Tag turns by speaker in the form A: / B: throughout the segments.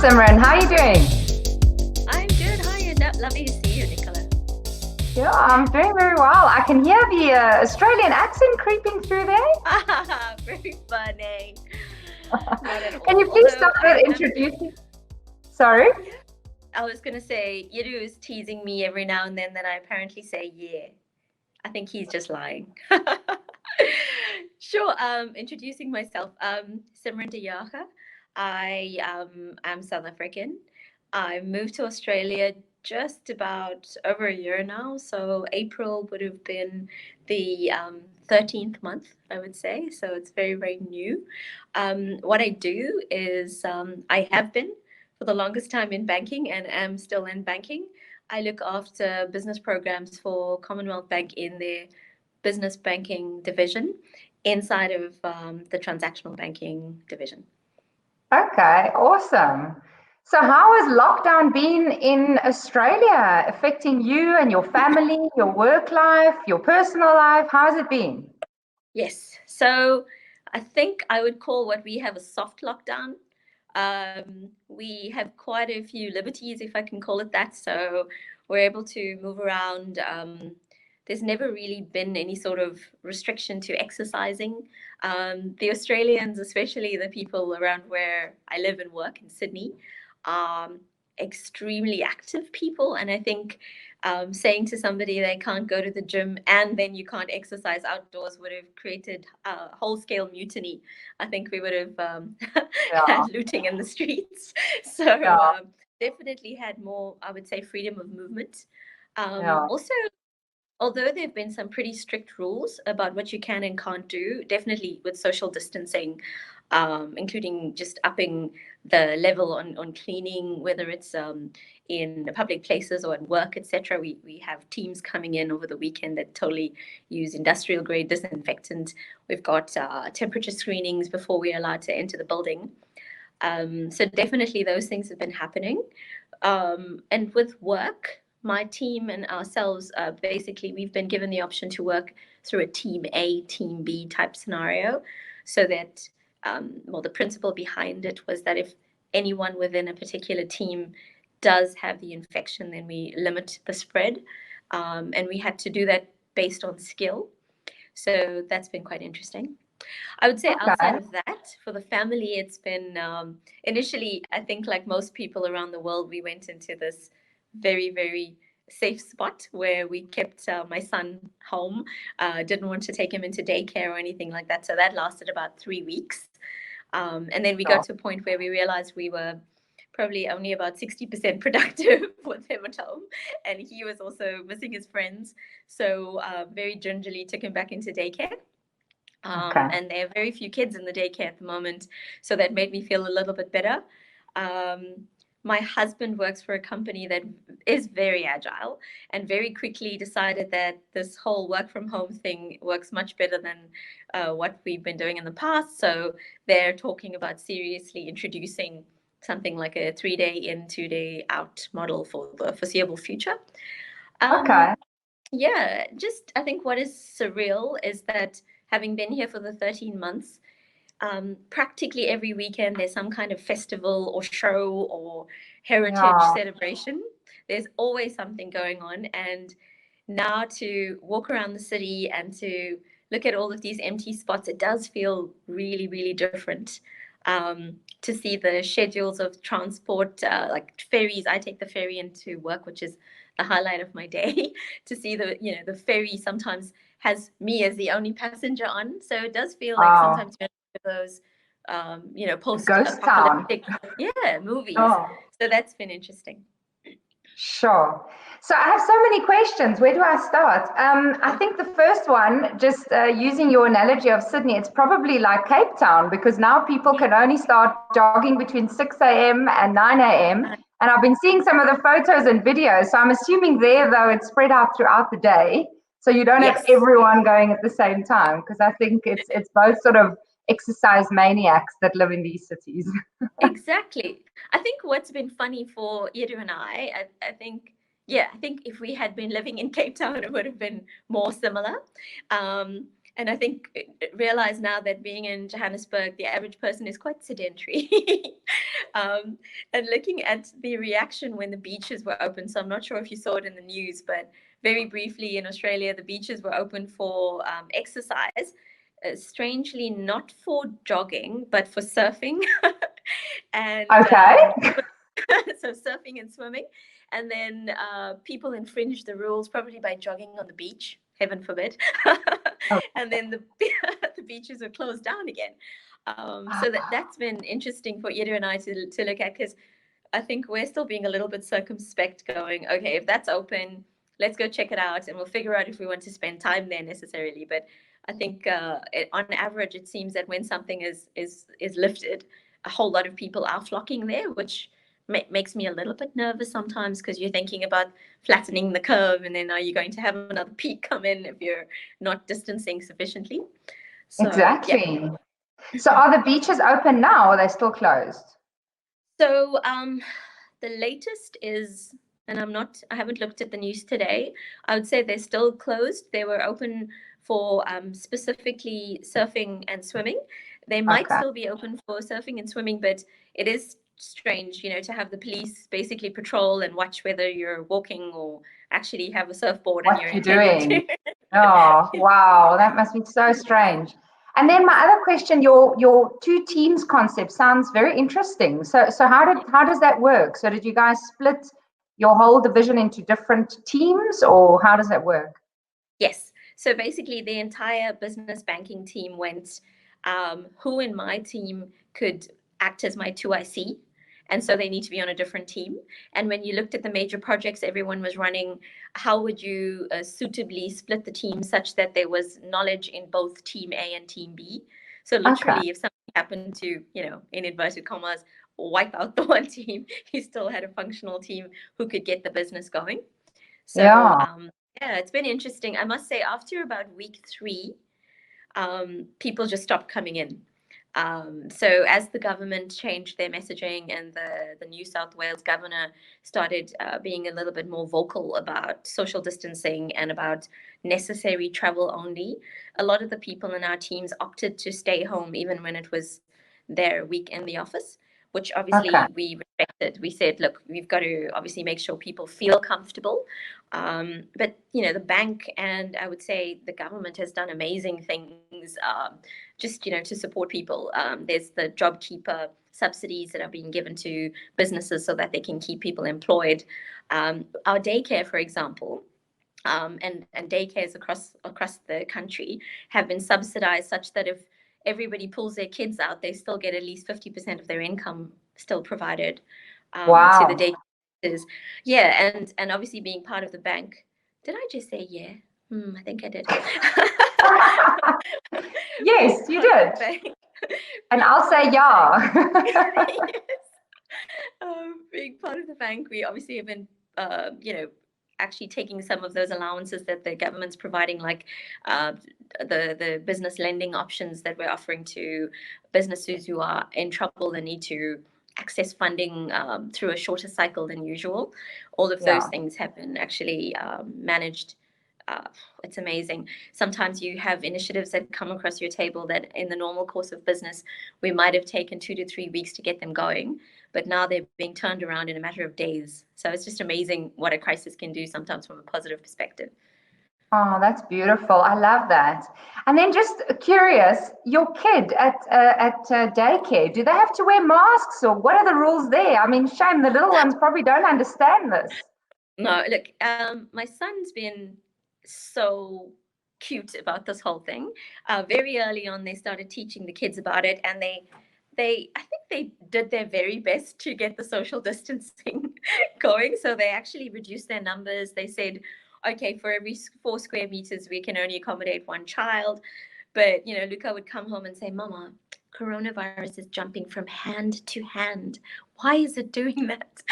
A: Simryn. How are you doing?
B: I'm good. Hi, and lovely to see you, Nicola.
A: Yeah, I'm doing very well. I can hear the Australian accent creeping through there.
B: Very funny. Not at
A: Can you
B: all.
A: please
B: Although
A: start with
B: I'm
A: introducing? Sorry?
B: yeah. I was gonna say Yidu is teasing me every now and then that I apparently say yeah. I think he's just lying. Sure. Introducing myself. Simryn Jager. I am South African. I moved to Australia just about over a year now. So April would have been the 13th month, I would say. So it's very, very new. What I do is I have been for the longest time in banking and am still in banking. I look after business programs for Commonwealth Bank in their business banking division inside of the transactional banking division.
A: Okay, awesome. So, how has lockdown been in Australia affecting you and your family, your work life, your personal life? How has it been?
B: Yes. So I think I would call what we have a soft lockdown. We have quite a few liberties, if I can call it that. So we're able to move around. There's never really been any sort of restriction to exercising. The Australians, especially the people around where I live and work in Sydney, um, extremely active people. And I think saying to somebody they can't go to the gym and then you can't exercise outdoors would have created a whole scale mutiny. I think we would have
A: Yeah,
B: had looting in the streets. So
A: yeah,
B: definitely had more, I would say, freedom of movement.
A: yeah.
B: Also, although there have been some pretty strict rules about what you can and can't do, definitely with social distancing, including just upping the level on cleaning, whether it's in public places or at work, etc. We have teams coming in over the weekend that totally use industrial grade disinfectant. We've got temperature screenings before we're allowed to enter the building. So definitely those things have been happening. And with work, my team and ourselves, basically, we've been given the option to work through a team A, team B type scenario, so that, well, the principle behind it was that if anyone within a particular team does have the infection, then we limit the spread. And we had to do that based on skill. So that's been quite interesting. I would say outside
A: Okay.
B: of that, for the family, it's been initially, I think, like most people around the world, we went into this very, very safe spot where we kept my son home, didn't want to take him into daycare or anything like that. So that lasted about 3 weeks. And then we got
A: Sure.
B: to a point where we realized we were probably only about 60% productive with him at home. And he was also missing his friends. So very gingerly took him back into daycare.
A: Okay.
B: And there are very few kids in the daycare at the moment, so that made me feel a little bit better. Um, my husband works for a company that is very agile and very quickly decided that this whole work from home thing works much better than what we've been doing in the past. So they're talking about seriously introducing something like a 3 day in, 2 day out model for the foreseeable future. Um,
A: Okay.
B: yeah, just I think what is surreal is that having been here for the 13 months, practically every weekend there's some kind of festival or show or heritage
A: Yeah.
B: celebration. There's always something going on. And now to walk around the city and to look at all of these empty spots, it does feel really, really different. To see the schedules of transport, like ferries, I take the ferry into work, which is the highlight of my day. To see the ferry sometimes has me as the only passenger on, so it does feel like
A: Wow.
B: sometimes you're in those
A: A ghost town.
B: post-apocalyptic, yeah, movies.
A: Oh.
B: So that's been interesting.
A: Sure. So I have so many questions. Where do I start? I think the first one, just using your analogy of Sydney, it's probably like Cape Town because now people
B: Yeah.
A: can only start jogging between 6 a.m. and 9 a.m. And I've been seeing some of the photos and videos. So I'm assuming there, though, it's spread out throughout the day. So you don't have
B: Yes.
A: everyone going at the same time because I think it's both sort of exercise maniacs that live in these cities.
B: Exactly. I think what's been funny for Edu and I think, yeah, I think if we had been living in Cape Town, it would have been more similar. And I think realize now that being in Johannesburg, the average person is quite sedentary. And looking at the reaction when the beaches were open. So I'm not sure if you saw it in the news, but very briefly in Australia, the beaches were open for exercise. Strangely, not for jogging, but for surfing. And
A: Okay.
B: so surfing and swimming. And then people infringed the rules probably by jogging on the beach, heaven forbid. And then the beaches were closed down again. So that's been interesting for Ida and I to look at, because I think we're still being a little bit circumspect, going, okay, if that's open, let's go check it out, and we'll figure out if we want to spend time there necessarily. But I think on average, it seems that when something is lifted, a whole lot of people are flocking there, which makes me a little bit nervous sometimes, because you're thinking about flattening the curve, and then are you going to have another peak come in if you're not distancing sufficiently? So,
A: Exactly.
B: yeah.
A: So are the beaches open now, or are they still closed?
B: So the latest is, and I haven't looked at the news today. I would say they're still closed. They were open for specifically surfing and swimming. They might
A: Okay.
B: still be open for surfing and swimming, but it is strange, to have the police basically patrol and watch whether you're walking or actually have a surfboard and
A: What
B: you're
A: you're
B: intending
A: doing.
B: to.
A: Oh, wow. That must be so strange. And then my other question, your two teams concept sounds very interesting. So how does that work? So did you guys split your whole division into different teams, or how does that work?
B: Yes. So basically, the entire business banking team went, who in my team could act as my 2IC? And so they need to be on a different team. And when you looked at the major projects everyone was running, how would you suitably split the team such that there was knowledge in both team A and team B? So
A: Okay.
B: literally, if something happened to, in inverted commas, wipe out the one team, you still had a functional team who could get the business going. So
A: Yeah.
B: yeah, it's been interesting. I must say, after about week 3, people just stopped coming in. So as the government changed their messaging, and the New South Wales governor started being a little bit more vocal about social distancing and about necessary travel only, a lot of the people in our teams opted to stay home even when it was their week in the office, which
A: Okay.
B: obviously we respected. We said, look, we've got to obviously make sure people feel comfortable. But the bank, and I would say the government, has done amazing things, just to support people. There's the JobKeeper subsidies that are being given to businesses so that they can keep people employed. Our daycare, for example, and daycares across the country have been subsidized such that if everybody pulls their kids out, they still get at least 50% of their income still provided to the
A: Wow.
B: daycares. Yeah, and obviously being part of the bank. Did I just say yeah? I think I did.
A: Yes,
B: Being
A: you
B: part of
A: did.
B: the bank.
A: And
B: Being
A: I'll
B: part of
A: say
B: the bank.
A: yeah.
B: Yes. Being part of the bank, we obviously have been, actually taking some of those allowances that the government's providing, like uh, the business lending options that we're offering to businesses who are in trouble and need to access funding through a shorter cycle than usual. All of those
A: Yeah.
B: things have been actually managed. Uh, it's amazing. Sometimes you have initiatives that come across your table that in the normal course of business, we might have taken 2 to 3 weeks to get them going, but now they're being turned around in a matter of days. So it's just amazing what a crisis can do sometimes from a positive perspective.
A: Oh, that's beautiful. I love that. And then just curious, your kid at daycare, do they have to wear masks, or what are the rules there? I mean, shame the little ones probably don't understand this.
B: No, look, my son's been so cute about this whole thing. Very early on, they started teaching the kids about it, and I think they did their very best to get the social distancing going. So they actually reduced their numbers. They said, okay, for every 4 square meters, we can only accommodate one child. But Luca would come home and say, "Mama, coronavirus is jumping from hand to hand. Why is it doing that?"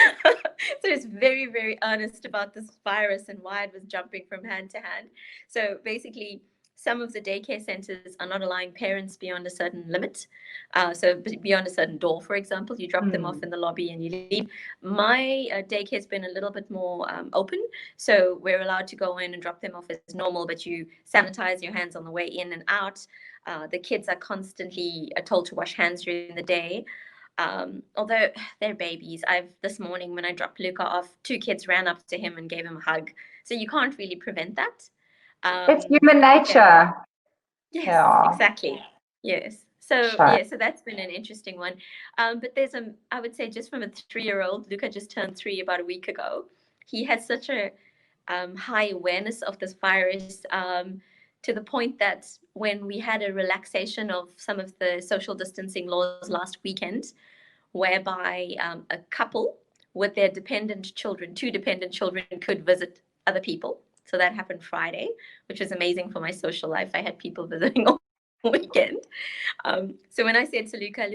B: So it's very, very earnest about this virus and why it was jumping from hand to hand. So basically, some of the daycare centers are not allowing parents beyond a certain limit. So beyond a certain door, for example, you drop them off
A: Hmm.
B: in the lobby and you leave. My daycare's been a little bit more open. So we're allowed to go in and drop them off as normal, but you sanitize your hands on the way in and out. The kids are constantly told to wash hands during the day. although they're babies. This morning when I dropped Luca off, 2 kids ran up to him and gave him a hug. So you can't really prevent that.
A: It's human
B: Yeah.
A: nature.
B: Yes,
A: Yeah.
B: exactly. Yes. So
A: Sure.
B: yeah, so that's been an interesting one. But there's I would say just from a 3-year-old, Luca just turned 3 about a week ago. He has such a high awareness of this virus, to the point that when we had a relaxation of some of the social distancing laws last weekend, whereby a couple with their dependent children, 2 dependent children, could visit other people. So that happened Friday, which was amazing for my social life. I had people visiting all weekend. So when I said to Luca,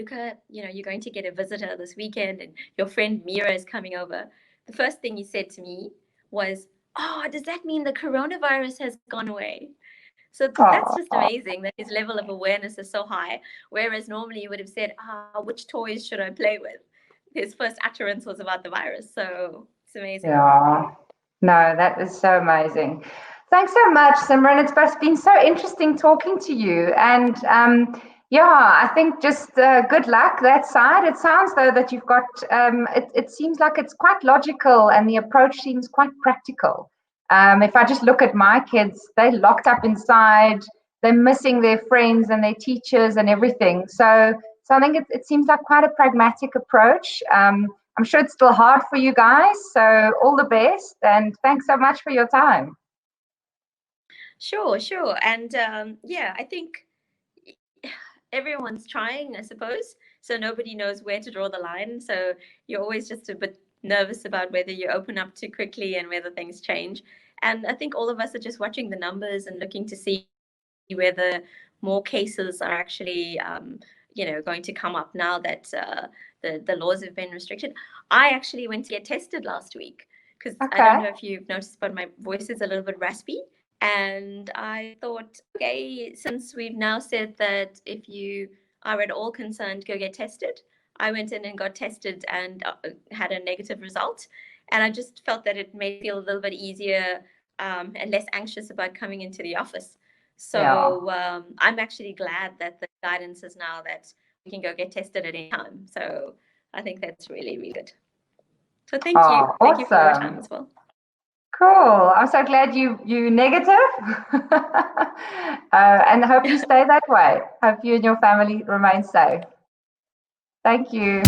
B: you're going to get a visitor this weekend and your friend Mira is coming over, the first thing he said to me was, "Oh, does that mean the coronavirus has gone away?" So that's just amazing that his level of awareness is so high. Whereas normally you would have said, which toys should I play with? His first utterance was about the virus. So it's amazing.
A: Yeah. No, that is so amazing. Thanks so much, Simryn. It's been so interesting talking to you. And yeah, I think just good luck that side. It sounds though that you've got, it seems like it's quite logical and the approach seems quite practical. If I just look at my kids, they're locked up inside, they're missing their friends and their teachers and everything. So I think it seems like quite a pragmatic approach. I'm sure it's still hard for you guys. So all the best and thanks so much for your time.
B: Sure. And yeah, I think everyone's trying, I suppose. So nobody knows where to draw the line. So you're always just a bit nervous about whether you open up too quickly and whether things change. And I think all of us are just watching the numbers and looking to see whether more cases are actually, going to come up now that the laws have been restricted. I actually went to get tested last week because I don't know if you've noticed, but my voice is a little bit raspy. And I thought, okay, since we've now said that if you are at all concerned, go get tested. I went in and got tested and had a negative result. And I just felt that it made me feel a little bit easier and less anxious about coming into the office. So I'm actually glad that the guidance is now that we can go get tested at any time. So I think that's really, really good. So thank you. Thank you for your time as well.
A: Cool. I'm so glad you negative. And I hope you stay that way. Hope you and your family remain safe. Thank you.